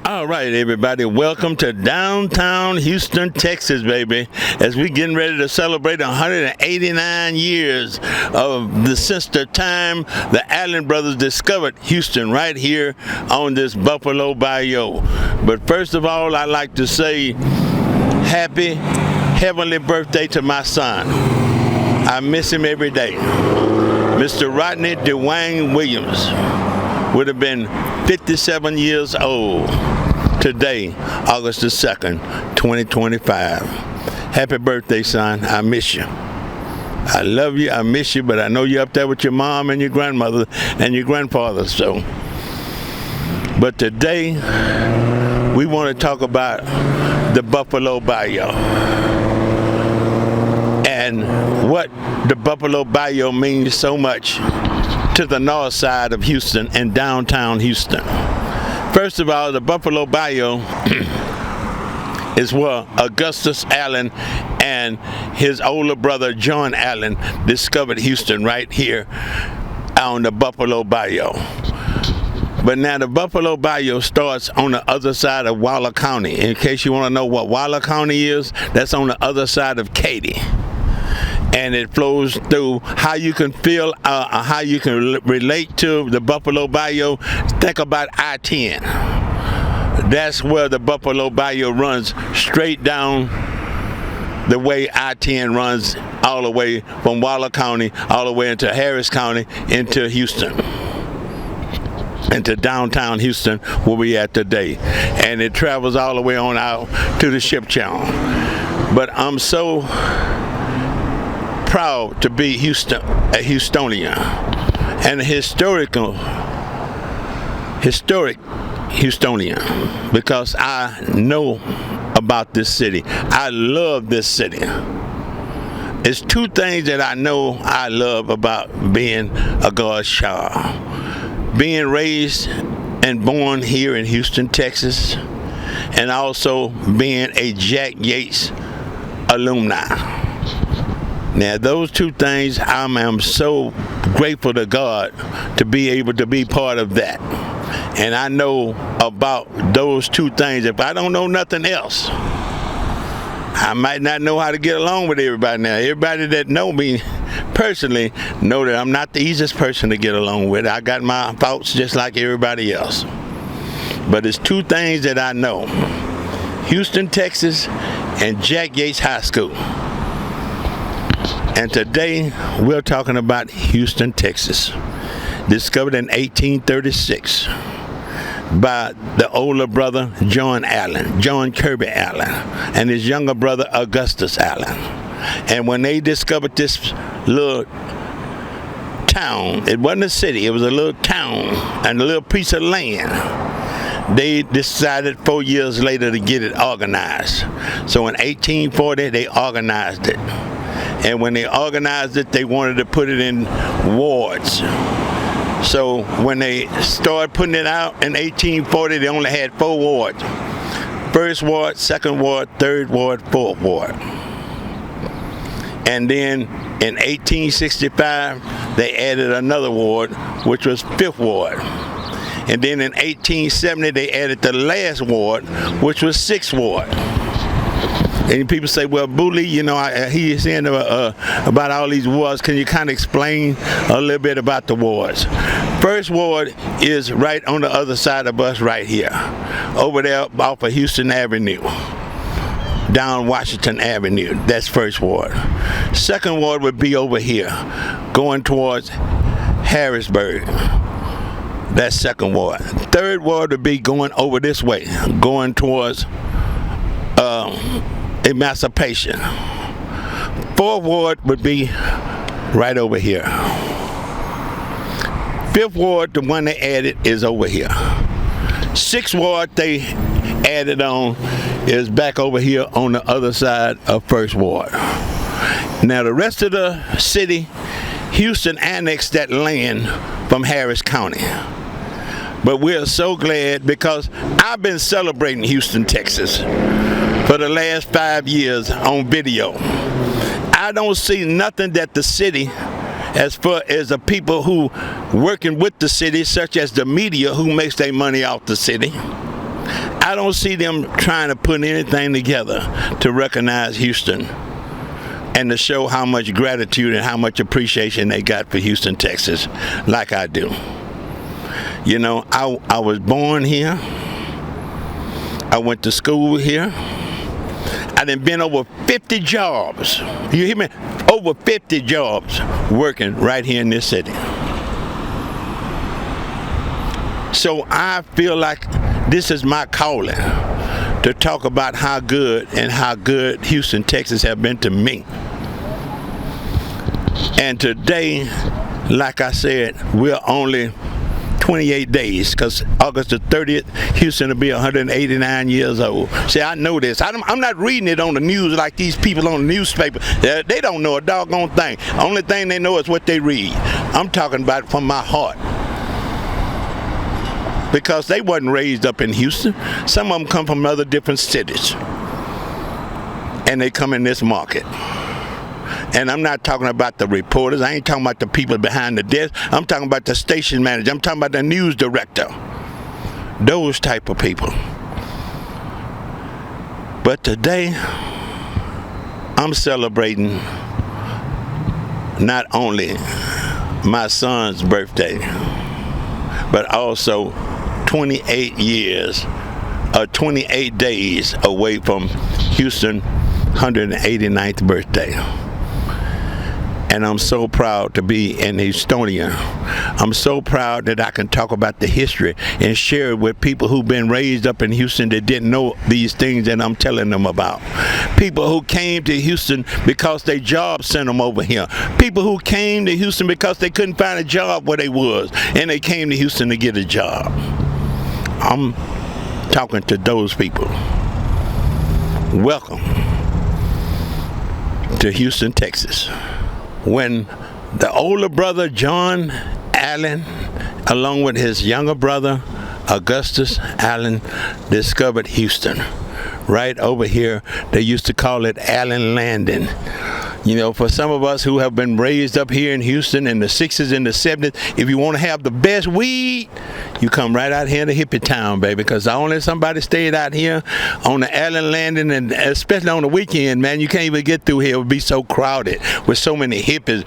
All right, everybody, welcome to downtown Houston, Texas, baby, as we getting ready to celebrate 189 years since the time the Allen brothers discovered Houston right here on this Buffalo Bayou. But first of all, I'd like to say happy heavenly birthday to my son. I miss him every day. Mr. Rodney Dwayne Williams would have been 57 years old today, August the 2nd, 2025. Happy birthday, son. I miss you. I love you. I miss you, but I know you're up there with your mom and your grandmother and your grandfather. But today, we want to talk about the Buffalo Bayou and what the Buffalo Bayou means so much to the north side of Houston and downtown Houston. First of all, the Buffalo Bayou is where Augustus Allen and his older brother John Allen discovered Houston right here on the Buffalo Bayou. But now the Buffalo Bayou starts on the other side of Waller County. In case you want to know what Waller County is, that's on the other side of Katy. And it flows through how you can feel, how you can relate to the Buffalo Bayou. Think about I-10. That's where the Buffalo Bayou runs straight down the way I-10 runs all the way from Waller County, all the way into Harris County, into Houston, into downtown Houston, where we at today. And it travels all the way on out to the ship channel. But I'm so proud to be a Houstonian and a historic Houstonian, because I know about this city. I love this city. It's two things that I know I love about being a God's child. Being raised and born here in Houston, Texas, and also being a Jack Yates alumni. Now, those two things, I am so grateful to God to be able to be part of that. And I know about those two things. If I don't know nothing else, I might not know how to get along with everybody now. Everybody that know me personally know that I'm not the easiest person to get along with. I got my faults just like everybody else. But it's two things that I know: Houston, Texas, and Jack Yates High School. And today, we're talking about Houston, Texas, discovered in 1836 by the older brother, John Kirby Allen, and his younger brother, Augustus Allen. And when they discovered this little town, it wasn't a city, it was a little town and a little piece of land, they decided 4 years later to get it organized. So in 1840, they organized it. And when they organized it, they wanted to put it in wards. So when they started putting it out in 1840, they only had 4 wards. First ward, second ward, third ward, fourth ward. And then in 1865, they added another ward, which was fifth ward. And then in 1870, they added the last ward, which was sixth ward. And people say, well, Booley, you know, he's saying about all these wards. Can you kind of explain a little bit about the wards? First ward is right on the other side of us right here, over there off of Houston Avenue, down Washington Avenue. That's first ward. Second ward would be over here, going towards Harrisburg. That's second ward. Third ward would be going over this way, going towards Emancipation. Fourth ward would be right over here. Fifth ward, the one they added, is over here. Sixth ward they added on is back over here on the other side of first ward. Now the rest of the city, Houston annexed that land from Harris County. But we're so glad, because I've been celebrating Houston, Texas for the last 5 years on video. I don't see nothing that the city, as far as the people who working with the city, such as the media who makes their money off the city, I don't see them trying to put anything together to recognize Houston and to show how much gratitude and how much appreciation they got for Houston, Texas, like I do. You know, I was born here. I went to school here. I done been over 50 jobs. You hear me? Over 50 jobs working right here in this city. So I feel like this is my calling to talk about how good Houston, Texas have been to me. And today, like I said, we're only 28 days, because August the 30th, Houston will be 189 years old. See, I know this. I'm not reading it on the news like these people on the newspaper. They don't know a doggone thing. Only thing they know is what they read. I'm talking about it from my heart. Because they wasn't raised up in Houston. Some of them come from other different cities. And they come in this market. And I'm not talking about the reporters. I ain't talking about the people behind the desk. I'm talking about the station manager. I'm talking about the news director. Those type of people. But today, I'm celebrating not only my son's birthday, but also 28 years, or 28 days away from Houston's 189th birthday. And I'm so proud to be an Houstonian. I'm so proud that I can talk about the history and share it with people who've been raised up in Houston that didn't know these things that I'm telling them about. People who came to Houston because their job sent them over here. People who came to Houston because they couldn't find a job where they was, and they came to Houston to get a job. I'm talking to those people. Welcome to Houston, Texas. When the older brother, John Allen, along with his younger brother, Augustus Allen, discovered Houston. Right over here, they used to call it Allen Landing. You know, for some of us who have been raised up here in Houston in the 60s and the 70s, if you want to have the best weed, you come right out here to hippie town, baby, because only somebody stayed out here on the Allen Landing, and especially on the weekend, man, you can't even get through here. It would be so crowded with so many hippies.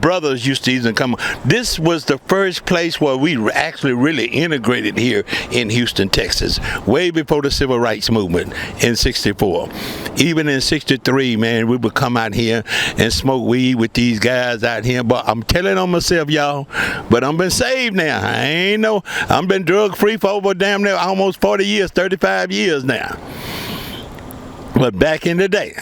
Brothers used to even come. This was the first place where we actually really integrated here in Houston, Texas, way before the Civil Rights Movement in 64. Even in 63, man, we would come out here and smoke weed with these guys out here. But I'm telling on myself, y'all, but I'm been saved now. I'm been drug free for over damn near almost 40 years, 35 years now. But back in the day,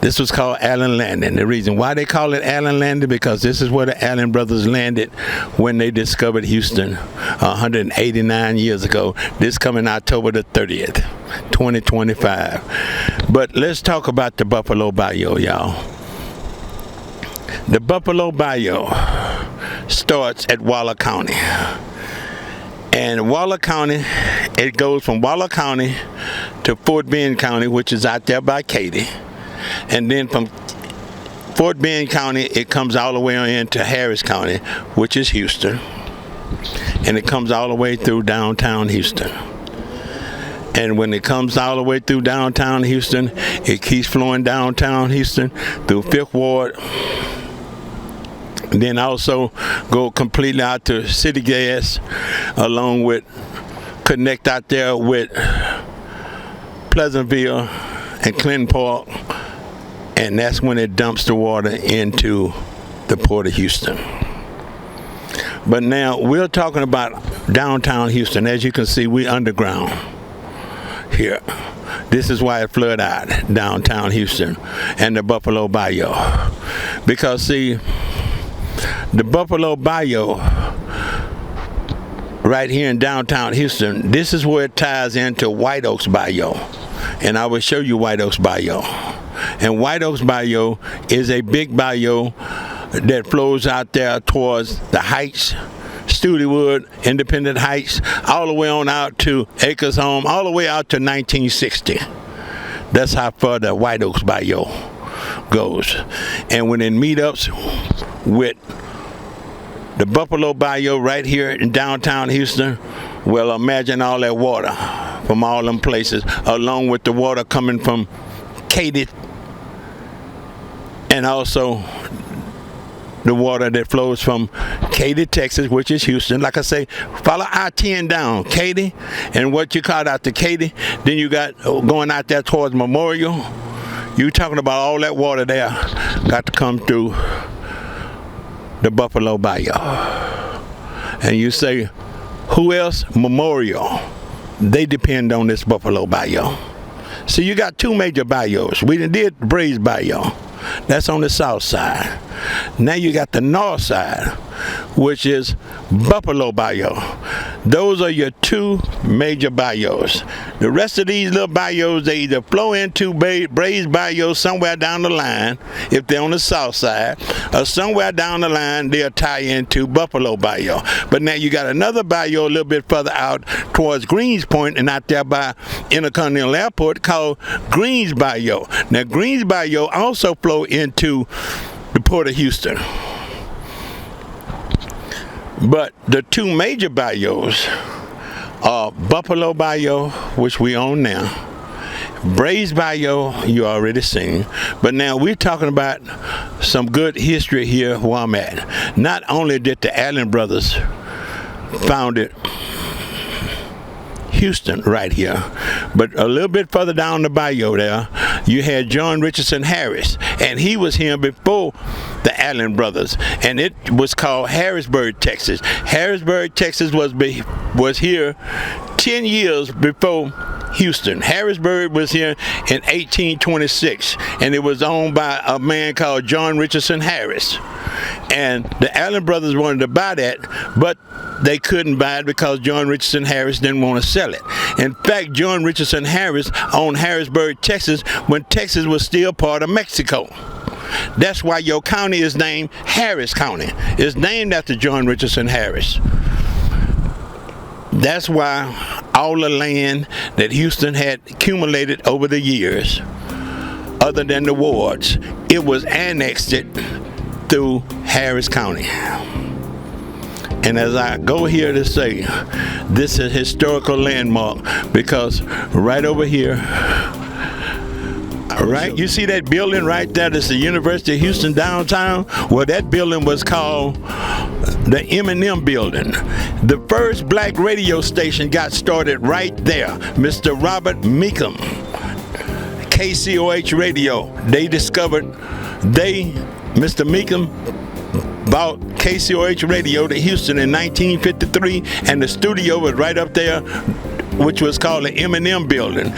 this was called Allen Landing. The reason why they call it Allen Landing, because this is where the Allen brothers landed when they discovered Houston 189 years ago. This coming October the 30th, 2025. But let's talk about the Buffalo Bayou, y'all. The Buffalo Bayou starts at Waller County. And Waller County, it goes from Waller County to Fort Bend County, which is out there by Katy. And then from Fort Bend County, it comes all the way on into Harris County, which is Houston. And it comes all the way through downtown Houston. And when it comes all the way through downtown Houston, it keeps flowing downtown Houston through 5th Ward. And then also go completely out to City Gas, along with connect out there with Pleasantville and Clinton Park. And that's when it dumps the water into the Port of Houston. But now we're talking about downtown Houston. As you can see, we're underground here. This is why it flooded out downtown Houston and the Buffalo Bayou. Because see, the Buffalo Bayou right here in downtown Houston, this is where it ties into White Oaks Bayou. And I will show you White Oaks Bayou. And White Oaks Bayou is a big bayou that flows out there towards the Heights, Studewood, Independent Heights, all the way on out to Acres Home, all the way out to 1960. That's how far the White Oaks Bayou goes. And when it meetups with the Buffalo Bayou right here in downtown Houston, Well, imagine all that water from all them places, along with the water coming from Katy, and also the water that flows from Katy, Texas, which is Houston. Like I say, follow I-10 down, Katy, and what you call out to Katy. Then you got going out there towards Memorial. You talking about all that water there got to come through the Buffalo Bayou. And you say, who else? Memorial. They depend on this Buffalo Bayou. So you got two major bayous. We did Brays Bayou. That's on the south side. Now you got the north side, which is Buffalo Bayou. Those are your two major bayous. The rest of these little bayous, they either flow into Brays Bayou somewhere down the line, if they're on the south side, or somewhere down the line they'll tie into Buffalo Bayou. But now you got another bayou a little bit further out towards Greens Point and out there by Intercontinental Airport called Greens Bayou. Now Greens Bayou also flow into the Port of Houston. But the two major bayous are Buffalo Bayou, which we own now. Brays Bayou, you already seen. But now we're talking about some good history here where I'm at. Not only did the Allen brothers founded Houston right here, but a little bit further down the bayou there, you had John Richardson Harris, and he was here before the Allen brothers, and it was called Harrisburg, Texas. Harrisburg, Texas was here 10 years before Houston. Harrisburg was here in 1826, and it was owned by a man called John Richardson Harris. And the Allen brothers wanted to buy that, but they couldn't buy it because John Richardson Harris didn't want to sell it. In fact, John Richardson Harris owned Harrisburg, Texas, when Texas was still part of Mexico. That's why your county is named Harris County. It's named after John Richardson Harris. That's why all the land that Houston had accumulated over the years, other than the wards, it was annexed through Harris County. And as I go here to say, this is a historical landmark because right over here, right, you see that building right there, that's the University of Houston downtown? Well, that building was called the M&M building. The first black radio station got started right there. Mr. Robert Meekum, KCOH Radio. Mr. Meekum bought KCOH Radio to Houston in 1953, and the studio was right up there, which was called the M&M building.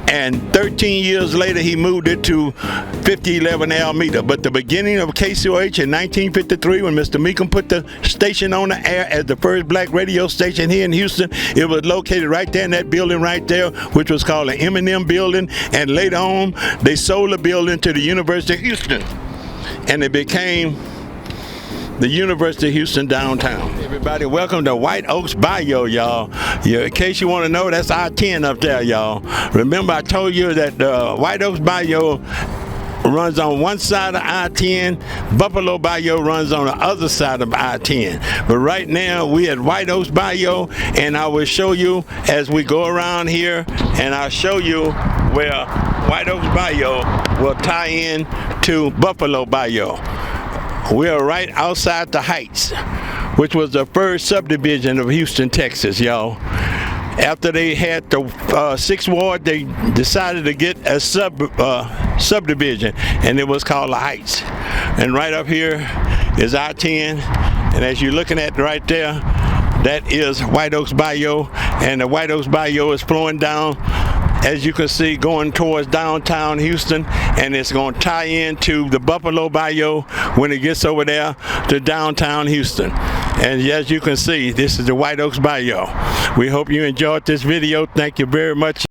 And 13 years later, he moved it to 5011 Alameda. But the beginning of KCOH in 1953, when Mr. Meekum put the station on the air as the first black radio station here in Houston, it was located right there in that building right there, which was called the M&M building. And later on, they sold the building to the University of Houston, and it became the University of Houston downtown. Everybody, welcome to White Oaks Bayou, y'all. In case you want to know, that's I-10 up there, y'all. Remember, I told you that the White Oaks Bayou runs on one side of I-10, Buffalo Bayou runs on the other side of I-10. But right now, we at White Oaks Bayou, and I will show you as we go around here, and I'll show you where White Oaks Bayou will tie in to Buffalo Bayou. We are right outside the Heights, which was the first subdivision of Houston, Texas, y'all. After they had the 6th Ward, they decided to get a subdivision, and it was called the Heights. And right up here is I-10, and as you're looking at right there, that is White Oaks Bayou, and the White Oaks Bayou is flowing down, as you can see, going towards downtown Houston, and it's going to tie into the Buffalo Bayou when it gets over there to downtown Houston. And as you can see, this is the White Oaks Bayou. We hope you enjoyed this video. Thank you very much.